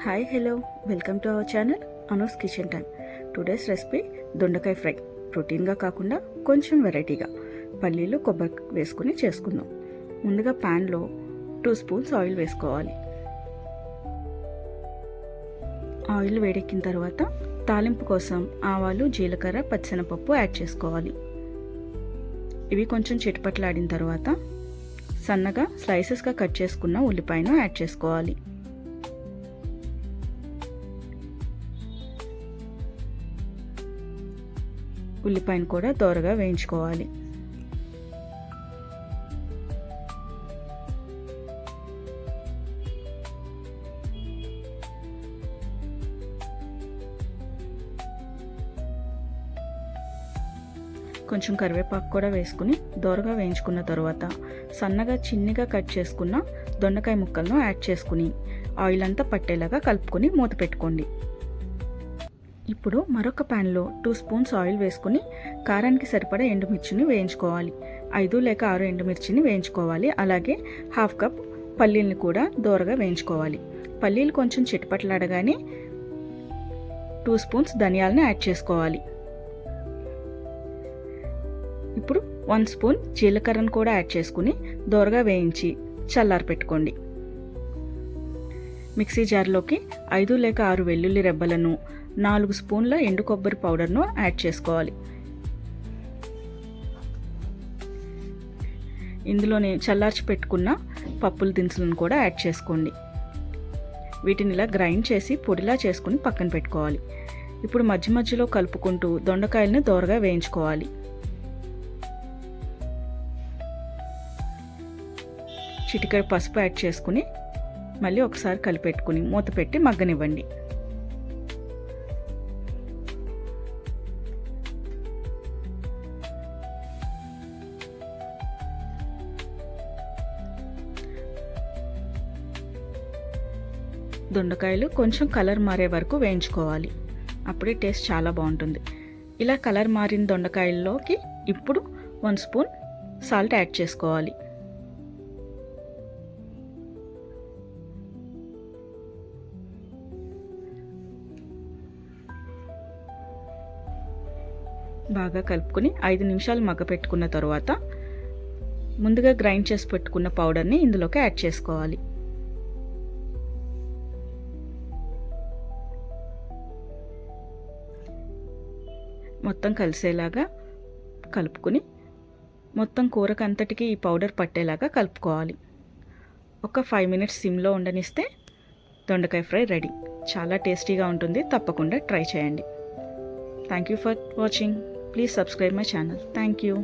Hi hello welcome to our channel Anu's kitchen time. Today's recipe దొండకాయ fry. ప్రోటీన్గా కాకుండా కొంచెం వెరైటీగా పల్లీలు కొబ్బరి వేసుకుని చేసుకుందాం. ముందుగా ప్యాన్లో 2 స్పూన్స్ ఆయిల్ వేసుకోవాలి. ఆయిల్ వేడెక్కిన తర్వాత తాలింపు కోసం ఆవాలు, జీలకర్ర, పచ్చిశనగపప్పు యాడ్ చేసుకోవాలి. ఇవి కొంచెం చిటపట్లాడిన తర్వాత సన్నగా స్లైసెస్గా కట్ చేసుకున్న ఉల్లిపాయను యాడ్ చేసుకోవాలి. ఉల్లిపాయను కూడా దోరగా వేయించుకోవాలి. కొంచెం కరివేపాకు కూడా వేసుకుని దోరగా వేయించుకున్న తర్వాత సన్నగా చిన్నగా కట్ చేసుకున్న దొండకాయ ముక్కలను యాడ్ చేసుకుని ఆయిల్ అంతా పట్టేలాగా కలుపుకొని మూత పెట్టుకోండి. ఇప్పుడు మరొక ప్యాన్లో 2 స్పూన్స్ ఆయిల్ వేసుకుని కారానికి సరిపడా ఎండుమిర్చిని వేయించుకోవాలి. 5 లేక 6 ఎండుమిర్చిని వేయించుకోవాలి. అలాగే 1/2 కప్ పల్లీలను కూడా దోరగా వేయించుకోవాలి. పల్లీలు కొంచెం చిటపట్లాడగానే 2 స్పూన్స్ ధనియాలను యాడ్ చేసుకోవాలి. ఇప్పుడు 1 స్పూన్ జీలకర్రను కూడా యాడ్ చేసుకుని దోరగా వేయించి చల్లారి పెట్టుకోండి. మిక్సీ జార్లోకి 5 లేక 6 వెల్లుల్లి రెబ్బలను, 4 స్పూన్ల ఎండు కొబ్బరి పౌడర్ను యాడ్ చేసుకోవాలి. ఇందులోనే చల్లార్చి పెట్టుకున్న పప్పుల దినుసులను కూడా యాడ్ చేసుకోండి. వీటిని ఇలా గ్రైండ్ చేసి పొడిలా చేసుకుని పక్కన పెట్టుకోవాలి. ఇప్పుడు మధ్య మధ్యలో కలుపుకుంటూ దొండకాయలను దోరగా వేయించుకోవాలి. చిటికెడు పసుపు యాడ్ చేసుకుని మళ్ళీ ఒకసారి కలిపెట్టుకుని మూత పెట్టి మగ్గనివ్వండి. దొండకాయలు కొంచెం కలర్ మారే వరకు వేయించుకోవాలి. అప్పుడే టేస్ట్ చాలా బాగుంటుంది. ఇలా కలర్ మారిన దొండకాయల్లోకి ఇప్పుడు 1 స్పూన్ సాల్ట్ యాడ్ చేసుకోవాలి. బాగా కలుపుకొని 5 నిమిషాలు మగ్గపెట్టుకున్న తర్వాత ముందుగా గ్రైండ్ చేసి పెట్టుకున్న పౌడర్ని ఇందులోకి యాడ్ చేసుకోవాలి. మొత్తం కలిసేలాగా కలుపుకొని మొత్తం కూరకంతటికి ఈ పౌడర్ పట్టేలాగా కలుపుకోవాలి. ఒక 5 మినిట్స్ సిమ్లో ఉండనిస్తే దొండకాయ ఫ్రై రెడీ. చాలా టేస్టీగా ఉంటుంది. తప్పకుండా ట్రై చేయండి. Thank you for watching. Please subscribe my channel. Thank you.